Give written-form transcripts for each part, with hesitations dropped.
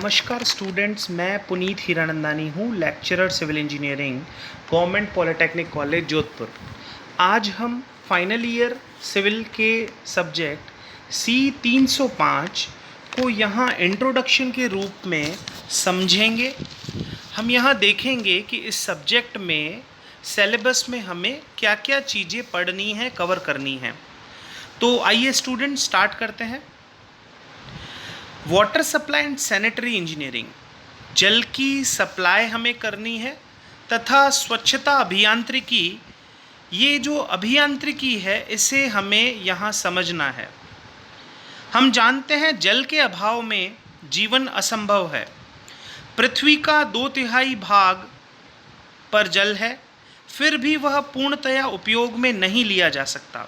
नमस्कार स्टूडेंट्स, मैं पुनीत हीरानंदानी हूँ, lecturer civil engineering, government polytechnic college Jodhpur. आज हम फाइनल ईयर सिविल के सब्जेक्ट C305 को यहाँ इंट्रोडक्शन के रूप में समझेंगे। हम यहाँ देखेंगे कि इस सब्जेक्ट में सिलेबस में हमें क्या क्या चीज़ें पढ़नी हैं, कवर करनी हैं। तो आइए स्टूडेंट स्टार्ट करते हैं। Water supply and sanitary engineering, जल की सप्लाई हमें करनी है तथा स्वच्छता अभियांत्रिकी, ये जो अभियांत्रिकी है इसे हमें यहाँ समझना है। हम जानते हैं जल के अभाव में जीवन असंभव है। पृथ्वी का 2/3 भाग पर जल है, फिर भी वह पूर्णतया उपयोग में नहीं लिया जा सकता,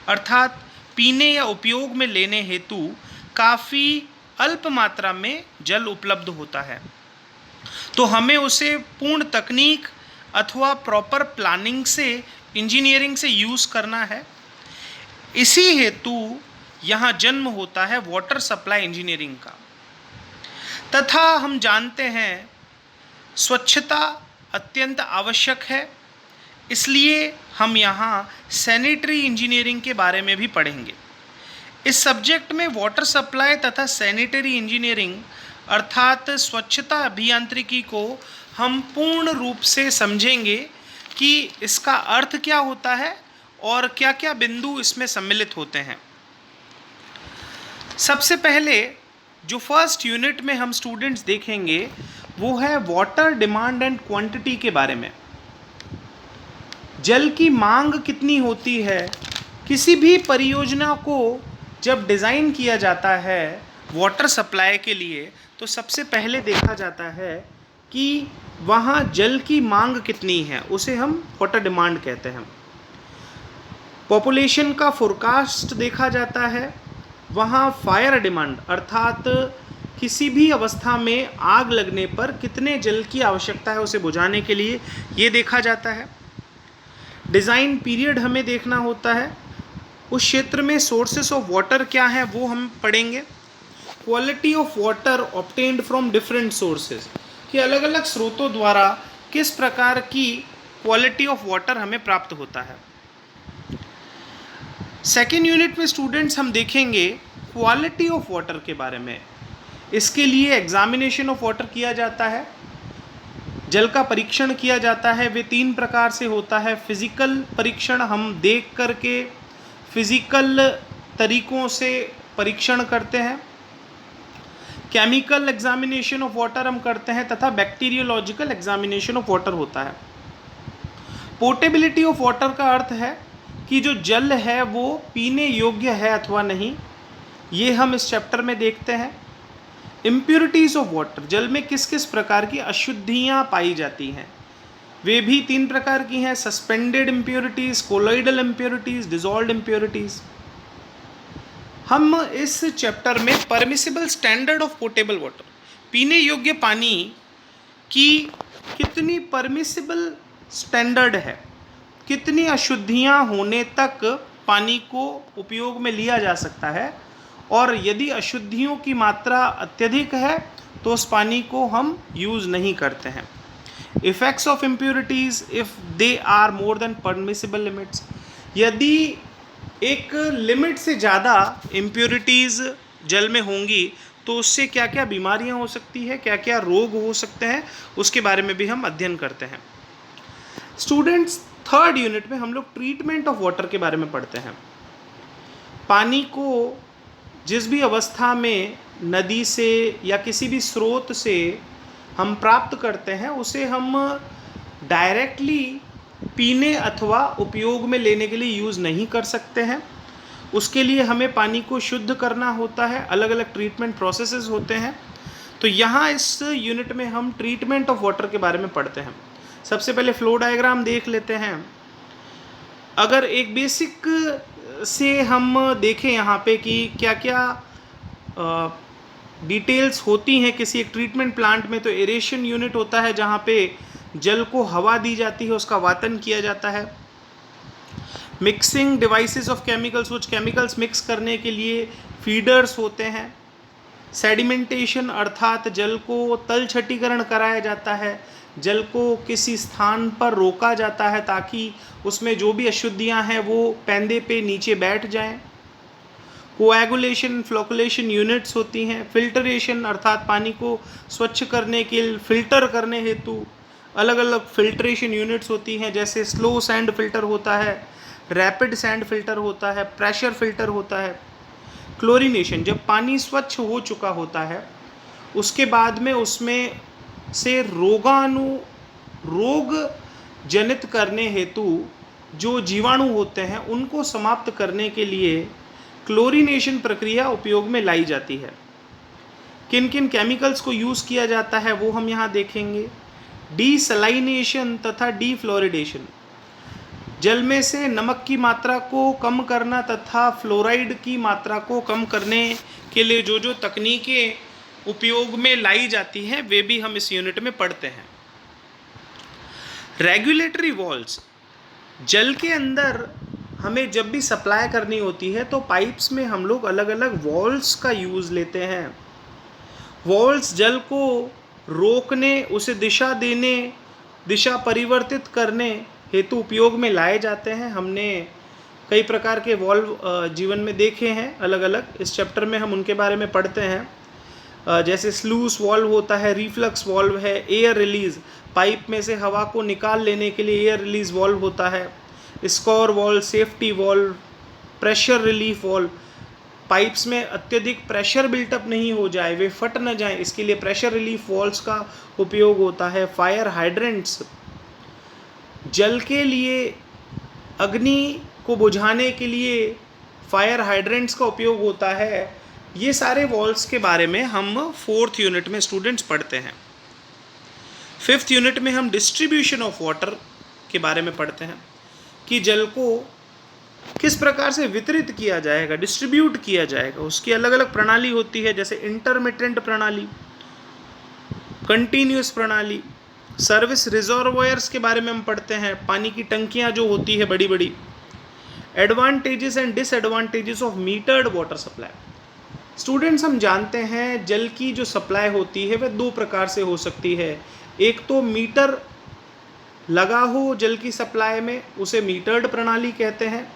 अर्थात पीने या उपयोग में लेने हेतु काफ़ी अल्प मात्रा में जल उपलब्ध होता है। तो हमें उसे पूर्ण तकनीक अथवा प्रॉपर प्लानिंग से, इंजीनियरिंग से यूज़ करना है। इसी हेतु यहाँ जन्म होता है वाटर सप्लाई इंजीनियरिंग का। तथा हम जानते हैं स्वच्छता अत्यंत आवश्यक है, इसलिए हम यहाँ सैनिटरी इंजीनियरिंग के बारे में भी पढ़ेंगे। इस सब्जेक्ट में वाटर सप्लाई तथा सैनिटरी इंजीनियरिंग अर्थात स्वच्छता अभियांत्रिकी को हम पूर्ण रूप से समझेंगे कि इसका अर्थ क्या होता है और क्या क्या बिंदु इसमें सम्मिलित होते हैं। सबसे पहले जो फर्स्ट यूनिट में हम स्टूडेंट्स देखेंगे वो है वाटर डिमांड एंड क्वांटिटी के बारे में। जल की मांग कितनी होती है। किसी भी परियोजना को जब डिज़ाइन किया जाता है वाटर सप्लाई के लिए, तो सबसे पहले देखा जाता है कि वहाँ जल की मांग कितनी है, उसे हम वाटर डिमांड कहते हैं। पॉपुलेशन का फोरकास्ट देखा जाता है। वहाँ फायर डिमांड अर्थात किसी भी अवस्था में आग लगने पर कितने जल की आवश्यकता है उसे बुझाने के लिए, ये देखा जाता है। डिज़ाइन पीरियड हमें देखना होता है। उस क्षेत्र में सोर्सेस ऑफ वाटर क्या हैं वो हम पढ़ेंगे। Quality of water obtained from different sources, कि अलग अलग स्रोतों द्वारा किस प्रकार की क्वालिटी ऑफ वाटर हमें प्राप्त होता है। सेकेंड यूनिट में स्टूडेंट्स हम देखेंगे क्वालिटी ऑफ वाटर के बारे में। इसके लिए एग्जामिनेशन ऑफ वाटर किया जाता है, जल का परीक्षण किया जाता है। वे 3 प्रकार से होता है। फिजिकल परीक्षण, हम देख करके फिजिकल तरीकों से परीक्षण करते हैं। केमिकल एग्जामिनेशन ऑफ वाटर हम करते हैं तथा बैक्टीरियोलॉजिकल एग्जामिनेशन ऑफ वाटर होता है। पोर्टेबिलिटी ऑफ वाटर का अर्थ है कि जो जल है वो पीने योग्य है अथवा नहीं, ये हम इस चैप्टर में देखते हैं। इम्प्योरिटीज़ ऑफ वाटर, जल में किस किस प्रकार की अशुद्धियाँ पाई जाती हैं, वे भी 3 प्रकार की हैं। Suspended impurities, colloidal impurities, dissolved impurities. हम इस चैप्टर में permissible standard of portable water, पीने योग्य पानी की कितनी परमिसिबल स्टैंडर्ड है, कितनी अशुद्धियां होने तक पानी को उपयोग में लिया जा सकता है, और यदि अशुद्धियों की मात्रा अत्यधिक है तो उस पानी को हम यूज़ नहीं करते हैं। Effects of impurities if they are more than permissible limits, यदि एक लिमिट से ज़्यादा इम्प्योरिटीज़ जल में होंगी तो उससे क्या क्या बीमारियां हो सकती है, क्या क्या रोग हो सकते हैं, उसके बारे में भी हम अध्ययन करते हैं। स्टूडेंट्स, थर्ड यूनिट में हम लोग ट्रीटमेंट ऑफ वाटर के बारे में पढ़ते हैं। पानी को जिस भी अवस्था में नदी से या किसी भी स्रोत से हम प्राप्त करते हैं उसे हम डायरेक्टली पीने अथवा उपयोग में लेने के लिए यूज़ नहीं कर सकते हैं। उसके लिए हमें पानी को शुद्ध करना होता है, अलग अलग ट्रीटमेंट प्रोसेसेस होते हैं। तो यहाँ इस यूनिट में हम ट्रीटमेंट ऑफ वाटर के बारे में पढ़ते हैं। सबसे पहले फ्लो डायग्राम देख लेते हैं। अगर एक बेसिक से हम देखें यहाँ पे कि क्या क्या डिटेल्स होती हैं किसी एक ट्रीटमेंट प्लांट में, तो एरेशन यूनिट होता है जहाँ पे जल को हवा दी जाती है, उसका वातन किया जाता है। मिक्सिंग डिवाइसेस ऑफ केमिकल्स, कुछ केमिकल्स मिक्स करने के लिए फीडर्स होते हैं। सेडिमेंटेशन अर्थात जल को तलछटीकरण कराया जाता है, जल को किसी स्थान पर रोका जाता है ताकि उसमें जो भी अशुद्धियां हैं वो पैंदे पे नीचे बैठ जाएं। कोएगुलेशन फ्लोकुलेशन यूनिट्स होती हैं। फिल्टरेशन अर्थात पानी को स्वच्छ करने के लिए फिल्टर करने हेतु अलग अलग फिल्ट्रेशन यूनिट्स होती हैं, जैसे स्लो सैंड फिल्टर होता है, रैपिड सैंड फिल्टर होता है, प्रेशर फिल्टर होता है। क्लोरीनेशन, जब पानी स्वच्छ हो चुका होता है उसके बाद में उसमें से रोग जनित करने हेतु जो जीवाणु होते हैं उनको समाप्त करने के लिए क्लोरीनेशन प्रक्रिया उपयोग में लाई जाती है। किन किन केमिकल्स को यूज़ किया जाता है वो हम यहाँ देखेंगे। डीसलाइनेशन तथा डीफ्लोरिडेशन, जल में से नमक की मात्रा को कम करना तथा फ्लोराइड की मात्रा को कम करने के लिए जो जो तकनीकें उपयोग में लाई जाती हैं वे भी हम इस यूनिट में पढ़ते हैं। रेगुलेटरी वॉल्व्स, जल के अंदर हमें जब भी सप्लाई करनी होती है तो पाइप्स में हम लोग अलग अलग वॉल्व्स का यूज़ लेते हैं। वॉल्व्स जल को रोकने, उसे दिशा देने, दिशा परिवर्तित करने हेतु उपयोग में लाए जाते हैं। हमने कई प्रकार के वॉल्व जीवन में देखे हैं अलग अलग, इस चैप्टर में हम उनके बारे में पढ़ते हैं। जैसे स्लूस वॉल्व होता है, रिफ्लक्स वॉल्व है, एयर रिलीज, पाइप में से हवा को निकाल लेने के लिए एयर रिलीज वॉल्व होता है, score valve, safety valve, pressure relief valve, pipes में अत्यधिक प्रेशर बिल्टअप नहीं हो जाए, वे फट न जाएं, इसके लिए प्रेशर रिलीफ वॉल्व्स का उपयोग होता है। फायर हाइड्रेंट्स, जल के लिए अग्नि को बुझाने के लिए फायर हाइड्रेंट्स का उपयोग होता है। ये सारे वॉल्व्स के बारे में हम 4th यूनिट में स्टूडेंट्स पढ़ते हैं। 5th यूनिट में हम डिस्ट्रीब्यूशन ऑफ वाटर के बारे में पढ़ते हैं कि जल को किस प्रकार से वितरित किया जाएगा, डिस्ट्रीब्यूट किया जाएगा। उसकी अलग अलग प्रणाली होती है, जैसे इंटरमिटेंट प्रणाली, कंटिन्यूस प्रणाली। सर्विस रिजर्वोयर्स के बारे में हम पढ़ते हैं, पानी की टंकियां जो होती है बड़ी बड़ी। Advantages and disadvantages of metered water supply. Students, हम जानते हैं जल की जो सप्लाई होती है वह 2 प्रकार से हो सकती है। एक तो मीटर लगा हो जल की सप्लाई में, उसे मीटर्ड प्रणाली कहते हैं।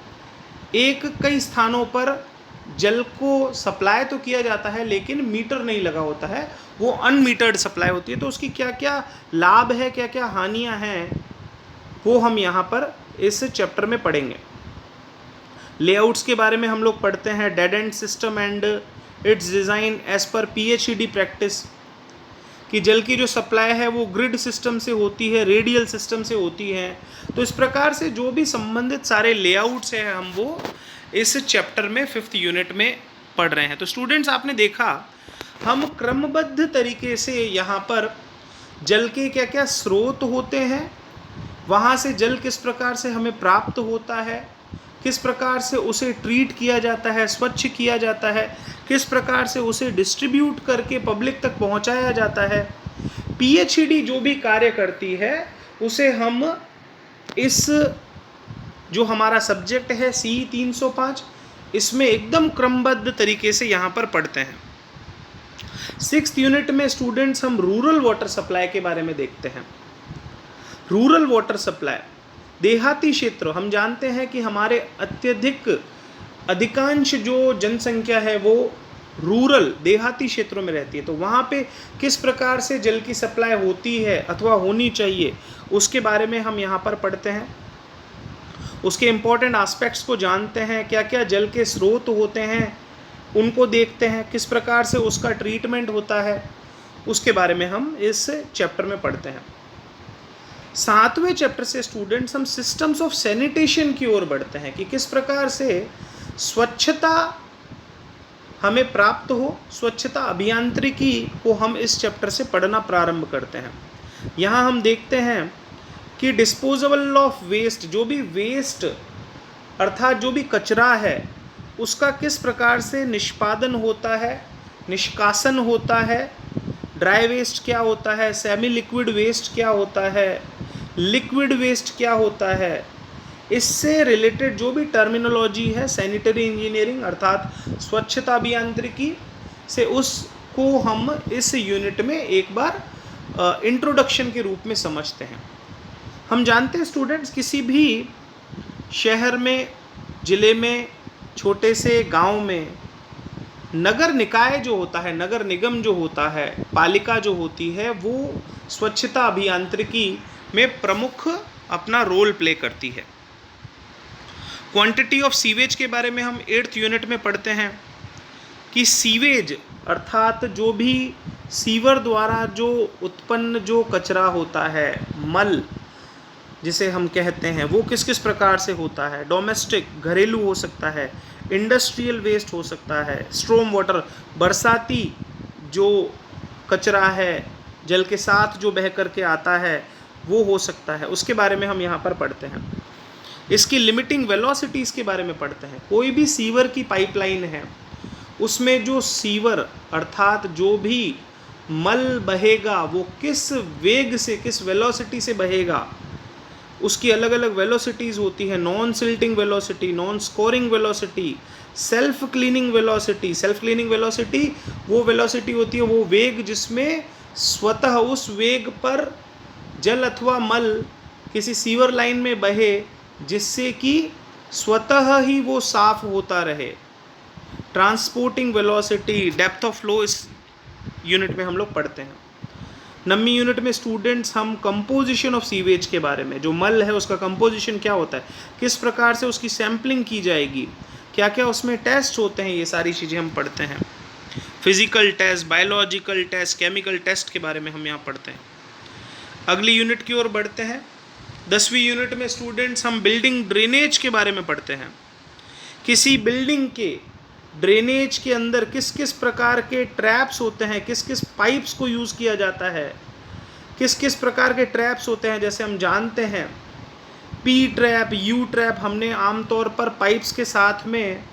एक कई स्थानों पर जल को सप्लाई तो किया जाता है लेकिन मीटर नहीं लगा होता है, वो अनमीटर्ड सप्लाई होती है। तो उसकी क्या क्या लाभ है, क्या क्या हानियां हैं, वो हम यहाँ पर इस चैप्टर में पढ़ेंगे। लेआउट्स के बारे में हम लोग पढ़ते हैं, dead end system and its design as per PhD practice, कि जल की जो सप्लाई है वो ग्रिड सिस्टम से होती है, रेडियल सिस्टम से होती है। तो इस प्रकार से जो भी संबंधित सारे लेआउट्स हैं हम वो इस चैप्टर में 5th यूनिट में पढ़ रहे हैं। तो स्टूडेंट्स, आपने देखा हम क्रमबद्ध तरीके से यहाँ पर जल के क्या क्या स्रोत होते हैं, वहाँ से जल किस प्रकार से हमें प्राप्त होता है, किस प्रकार से उसे ट्रीट किया जाता है, स्वच्छ किया जाता है, किस प्रकार से उसे डिस्ट्रीब्यूट करके पब्लिक तक पहुंचाया जाता है। PhD जो भी कार्य करती है उसे हम इस जो हमारा सब्जेक्ट है CE 305 इसमें एकदम क्रमबद्ध तरीके से यहाँ पर पढ़ते हैं। 6th यूनिट में स्टूडेंट्स हम रूरल वाटर सप्लाई के बारे में देखते हैं। रूरल वाटर सप्लाई, देहाती क्षेत्र, हम जानते हैं कि हमारे अधिकांश जो जनसंख्या है वो रूरल देहाती क्षेत्रों में रहती है। तो वहाँ पे किस प्रकार से जल की सप्लाई होती है अथवा होनी चाहिए उसके बारे में हम यहाँ पर पढ़ते हैं। उसके इम्पोर्टेंट एस्पेक्ट्स को जानते हैं, क्या क्या जल के स्रोत होते हैं उनको देखते हैं, किस प्रकार से उसका ट्रीटमेंट होता है, उसके बारे में हम इस चैप्टर में पढ़ते हैं। 7वें चैप्टर से स्टूडेंट्स हम सिस्टम्स ऑफ सैनिटेशन की ओर बढ़ते हैं कि किस प्रकार से स्वच्छता हमें प्राप्त हो। स्वच्छता अभियांत्रिकी को हम इस चैप्टर से पढ़ना प्रारंभ करते हैं। यहाँ हम देखते हैं कि डिस्पोजेबल ऑफ वेस्ट, जो भी वेस्ट अर्थात जो भी कचरा है उसका किस प्रकार से निष्पादन होता है, निष्कासन होता है। ड्राई वेस्ट क्या होता है, सेमी लिक्विड वेस्ट क्या होता है, लिक्विड वेस्ट क्या होता है, इससे रिलेटेड जो भी टर्मिनोलॉजी है सैनिटरी इंजीनियरिंग अर्थात स्वच्छता अभियांत्रिकी से उसको को हम इस यूनिट में एक बार इंट्रोडक्शन के रूप में समझते हैं। हम जानते हैं स्टूडेंट्स, किसी भी शहर में, ज़िले में, छोटे से गांव में नगर निकाय जो होता है, नगर निगम जो होता है, पालिका जो होती है, वो स्वच्छता अभियांत्रिकी में प्रमुख अपना रोल प्ले करती है। क्वांटिटी ऑफ सीवेज के बारे में हम 8th यूनिट में पढ़ते हैं कि सीवेज अर्थात जो भी सीवर द्वारा जो उत्पन्न जो कचरा होता है, मल जिसे हम कहते हैं, वो किस किस प्रकार से होता है। डोमेस्टिक, घरेलू हो सकता है, इंडस्ट्रियल वेस्ट हो सकता है, स्ट्रॉम वाटर, बरसाती जो कचरा है, जल के साथ जो बह करके आता है, वो हो सकता है। उसके बारे में हम यहाँ पर पढ़ते हैं। इसकी लिमिटिंग वेलोसिटीज़ के बारे में पढ़ते हैं। कोई भी सीवर की पाइपलाइन है, उसमें जो सीवर अर्थात जो भी मल बहेगा वो किस वेग से, किस वेलोसिटी से बहेगा, उसकी अलग अलग वेलोसिटीज़ होती है। Non silting velocity, non scoring velocity, self cleaning velocity. Self cleaning velocity वो वेलोसिटी होती है, वो वेग जिसमें स्वतः उस वेग पर जल अथवा मल किसी सीवर लाइन में बहे, जिससे कि स्वतः ही वो साफ होता रहे। Transporting velocity, depth of flow इस यूनिट में हम लोग पढ़ते हैं। 9वीं यूनिट में स्टूडेंट्स हम कंपोजिशन ऑफ सीवेज के बारे में, जो मल है उसका कंपोजिशन क्या होता है, किस प्रकार से उसकी सैम्पलिंग की जाएगी, क्या क्या उसमें टेस्ट होते हैं, ये सारी चीज़ें हम पढ़ते हैं। Physical test, biological test, chemical test के बारे में हम यहाँ पढ़ते हैं। अगली यूनिट की ओर बढ़ते हैं। 10वीं यूनिट में स्टूडेंट्स हम बिल्डिंग ड्रेनेज के बारे में पढ़ते हैं। किसी बिल्डिंग के ड्रेनेज के अंदर किस किस प्रकार के ट्रैप्स होते हैं, किस किस पाइप्स को यूज़ किया जाता है, किस किस प्रकार के ट्रैप्स होते हैं। जैसे हम जानते हैं पी ट्रैप, यू ट्रैप, हमने आमतौर पर पाइप्स के साथ में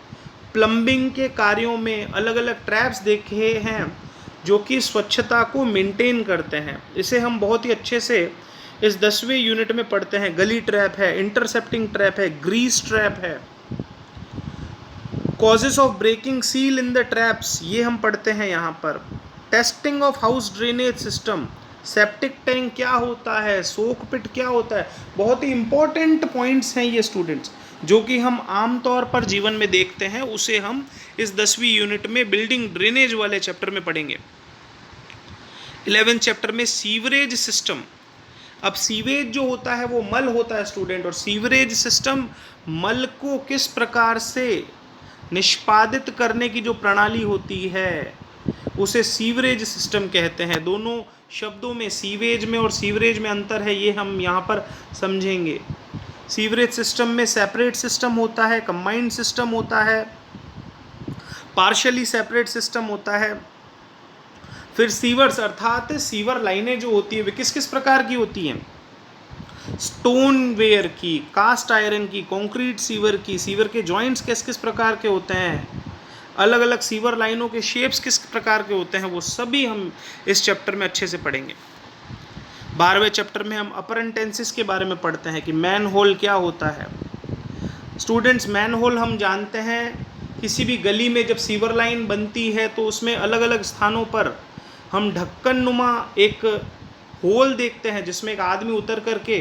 प्लम्बिंग के कार्यों में अलग अलग ट्रैप्स देखे हैं जो कि स्वच्छता को मेंटेन करते हैं। इसे हम बहुत ही अच्छे से इस 10वें यूनिट में पढ़ते हैं। गली ट्रैप है, इंटरसेप्टिंग ट्रैप है, ग्रीस ट्रैप है, causes of breaking seal in the traps, ये हम पढ़ते हैं यहाँ पर। Testing of house drainage system, septic tank क्या होता है, सोक पिट क्या होता है, बहुत ही इंपॉर्टेंट पॉइंट्स हैं ये स्टूडेंट्स, जो कि हम आमतौर पर जीवन में देखते हैं। उसे हम इस 10वीं यूनिट में बिल्डिंग ड्रेनेज वाले चैप्टर में पढ़ेंगे। 11th चैप्टर में सीवरेज सिस्टम। अब सीवेज जो होता है वो मल होता है स्टूडेंट, और सीवरेज सिस्टम मल को किस प्रकार से निष्पादित करने की जो प्रणाली होती है उसे सीवरेज सिस्टम कहते हैं। दोनों शब्दों में, सीवेज में और सीवरेज में अंतर है, ये हम यहाँ पर समझेंगे। सीवरेज सिस्टम में सेपरेट सिस्टम होता है, कंबाइंड सिस्टम होता है, पार्शियली सेपरेट सिस्टम होता है। फिर सीवर्स अर्थात सीवर लाइनें जो होती है वे किस किस प्रकार की होती हैं, स्टोन वेयर की, कास्ट आयरन की, कंक्रीट सीवर की, सीवर के जॉइंट्स किस किस प्रकार के होते हैं, अलग अलग सीवर लाइनों के शेप्स किस प्रकार के होते हैं, वो सभी हम इस चैप्टर में अच्छे से पढ़ेंगे। 12वें चैप्टर में हम अपरेंटेंसिस के बारे में पढ़ते हैं कि मैन होल क्या होता है। स्टूडेंट्स, मैन होल हम जानते हैं किसी भी गली में जब सीवर लाइन बनती है तो उसमें अलग अलग स्थानों पर हम ढक्कन नुमा एक होल देखते हैं जिसमें एक आदमी उतर करके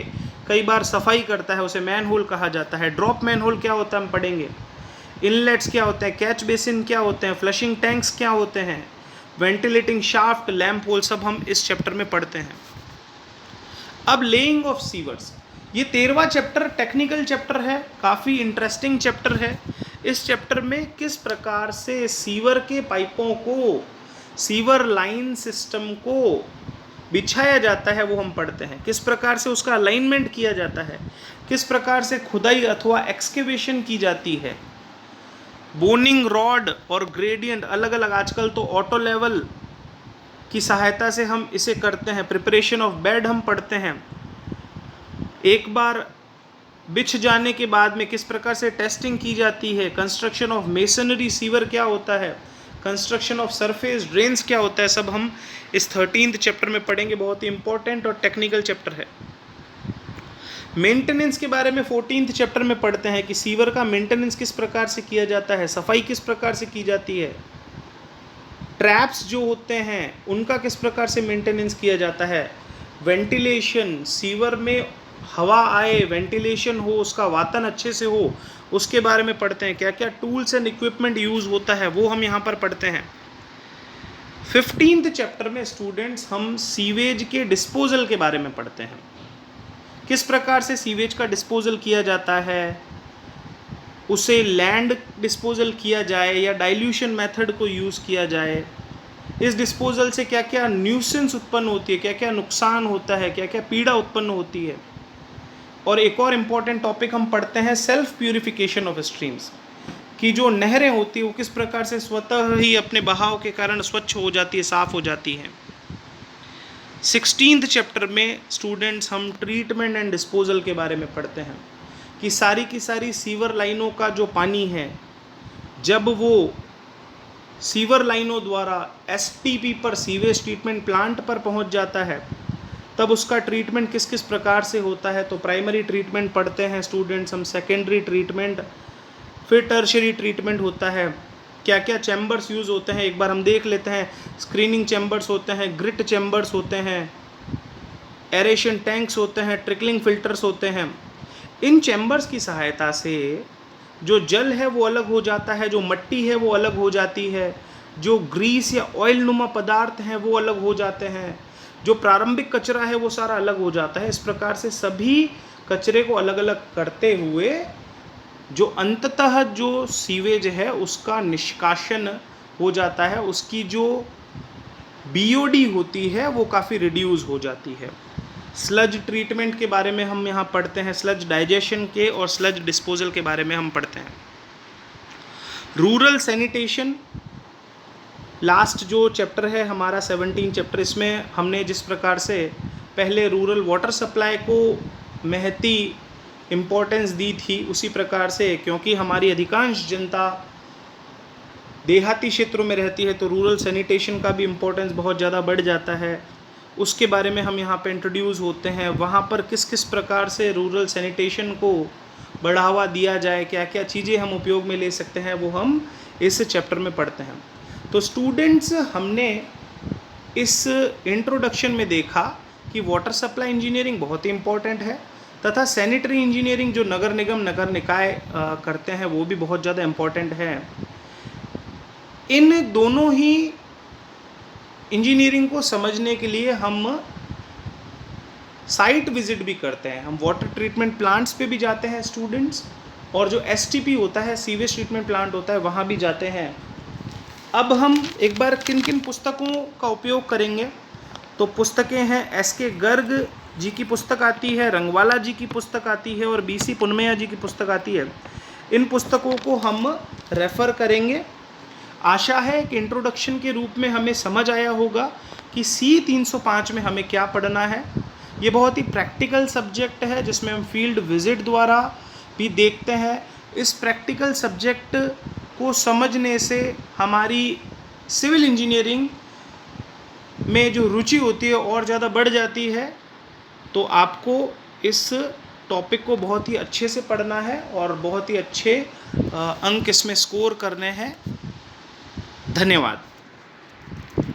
कई बार सफाई करता है, उसे मैन होल कहा जाता है। ड्रॉप मैन होल क्या होता है हम पढ़ेंगे। इनलेट्स क्या होते हैं, कैच बेसिन क्या होते हैं, फ्लशिंग टैंक्स क्या होते हैं, वेंटिलेटिंग शाफ्ट, लैंप होल, सब हम इस चैप्टर में पढ़ते हैं। अब लेइंग ऑफ सीवर्स, ये 13वां चैप्टर टेक्निकल चैप्टर है, काफ़ी इंटरेस्टिंग चैप्टर है। इस चैप्टर में किस प्रकार से सीवर के पाइपों को, सीवर लाइन सिस्टम को बिछाया जाता है वो हम पढ़ते हैं। किस प्रकार से उसका अलाइनमेंट किया जाता है, किस प्रकार से खुदाई अथवा एक्सकेवेशन की जाती है, बोनिंग रॉड और ग्रेडियंट अलग अलग, आजकल तो ऑटो लेवल की सहायता से हम इसे करते हैं। प्रिपरेशन ऑफ बेड हम पढ़ते हैं। एक बार बिछ जाने के बाद में किस प्रकार से टेस्टिंग की जाती है। कंस्ट्रक्शन ऑफ मेसनरी सीवर क्या होता है, कंस्ट्रक्शन ऑफ सरफेस ड्रेन्स क्या होता है, सब हम इस 13th चैप्टर में पढ़ेंगे। बहुत ही इंपॉर्टेंट और टेक्निकल चैप्टर है। मेंटेनेंस के बारे में 14th चैप्टर में पढ़ते हैं कि सीवर का मेंटेनेंस किस प्रकार से किया जाता है, सफाई किस प्रकार से की जाती है। ट्रैप्स जो होते हैं उनका किस प्रकार से मेंटेनेंस किया जाता है, वेंटिलेशन, सीवर में हवा आए, वेंटिलेशन हो, उसका वातन अच्छे से हो, उसके बारे में पढ़ते हैं। क्या क्या टूल्स एंड इक्विपमेंट यूज़ होता है वो हम यहाँ पर पढ़ते हैं। 15th चैप्टर में स्टूडेंट्स हम सीवेज के डिस्पोजल के बारे में पढ़ते हैं, किस प्रकार से सीवेज का डिस्पोजल किया जाता है, उसे लैंड डिस्पोजल किया जाए या डाइल्यूशन मेथड को यूज़ किया जाए, इस डिस्पोजल से क्या क्या न्यूसेंस उत्पन्न होती है, क्या क्या नुकसान होता है, क्या क्या पीड़ा उत्पन्न होती है। और एक और इम्पॉर्टेंट टॉपिक हम पढ़ते हैं सेल्फ प्यूरिफिकेशन ऑफ स्ट्रीम्स, कि जो नहरें होती है वो किस प्रकार से स्वतः ही अपने बहाव के कारण स्वच्छ हो जाती है, साफ़ हो जाती हैं। 16th चैप्टर में स्टूडेंट्स हम ट्रीटमेंट एंड डिस्पोजल के बारे में पढ़ते हैं, कि सारी की सारी सीवर लाइनों का जो पानी है, जब वो सीवर लाइनों द्वारा एसटीपी पर, सीवेज ट्रीटमेंट प्लांट पर पहुंच जाता है, तब उसका ट्रीटमेंट किस किस प्रकार से होता है। तो प्राइमरी ट्रीटमेंट पढ़ते हैं स्टूडेंट्स हम, सेकेंडरी ट्रीटमेंट, फिर टर्शरी ट्रीटमेंट होता है। क्या क्या चैम्बर्स यूज़ होते हैं एक बार हम देख लेते हैं। स्क्रीनिंग चैम्बर्स होते हैं, ग्रिट चैम्बर्स होते हैं, एरेशन टैंक्स होते हैं, ट्रिकलिंग फिल्टर्स होते हैं। इन चैम्बर्स की सहायता से जो जल है वो अलग हो जाता है, जो मट्टी है वो अलग हो जाती है, जो ग्रीस या ऑयल नुमा पदार्थ हैं वो अलग हो जाते हैं, जो प्रारंभिक कचरा है वो सारा अलग हो जाता है। इस प्रकार से सभी कचरे को अलग अलग करते हुए जो अंततः जो सीवेज है उसका निष्कासन हो जाता है, उसकी जो बीओडी होती है वो काफ़ी रिड्यूस हो जाती है। स्लज ट्रीटमेंट के बारे में हम यहाँ पढ़ते हैं, स्लज डाइजेशन के और स्लज डिस्पोजल के बारे में हम पढ़ते हैं। रूरल सैनिटेशन लास्ट जो चैप्टर है हमारा 17 चैप्टर, इसमें हमने जिस प्रकार से पहले रूरल वाटर सप्लाई को महती इम्पोर्टेंस दी थी, उसी प्रकार से क्योंकि हमारी अधिकांश जनता देहाती क्षेत्रों में रहती है तो रूरल सैनिटेशन का भी इम्पोर्टेंस बहुत ज़्यादा बढ़ जाता है। उसके बारे में हम यहाँ पे इंट्रोड्यूस होते हैं, वहाँ पर किस किस प्रकार से रूरल सैनिटेशन को बढ़ावा दिया जाए, क्या क्या चीज़ें हम उपयोग में ले सकते हैं, वो हम इस चैप्टर में पढ़ते हैं। तो स्टूडेंट्स हमने इस इंट्रोडक्शन में देखा कि वाटर सप्लाई इंजीनियरिंग बहुत ही इम्पोर्टेंट है तथा सैनिटरी इंजीनियरिंग जो नगर निगम नगर निकाय करते हैं वो भी बहुत ज़्यादा इम्पोर्टेंट है। इन दोनों ही इंजीनियरिंग को समझने के लिए हम साइट विजिट भी करते हैं, हम वाटर ट्रीटमेंट प्लांट्स पे भी जाते हैं स्टूडेंट्स, और जो एसटीपी होता है, सीवेज ट्रीटमेंट प्लांट होता है, वहाँ भी जाते हैं। अब हम एक बार किन किन पुस्तकों का उपयोग करेंगे, तो पुस्तकें हैं एसके गर्ग जी की पुस्तक आती है, रंगवाला जी की पुस्तक आती है और बीसी पुन्नमैया जी की पुस्तक आती है। इन पुस्तकों को हम रेफ़र करेंगे। आशा है कि इंट्रोडक्शन के रूप में हमें समझ आया होगा कि C305 में हमें क्या पढ़ना है। ये बहुत ही प्रैक्टिकल सब्जेक्ट है जिसमें हम फील्ड विजिट द्वारा भी देखते हैं। इस प्रैक्टिकल सब्जेक्ट को समझने से हमारी सिविल इंजीनियरिंग में जो रुचि होती है और ज़्यादा बढ़ जाती है। तो आपको इस टॉपिक को बहुत ही अच्छे से पढ़ना है और बहुत ही अच्छे अंक इसमें स्कोर करने हैं। धन्यवाद।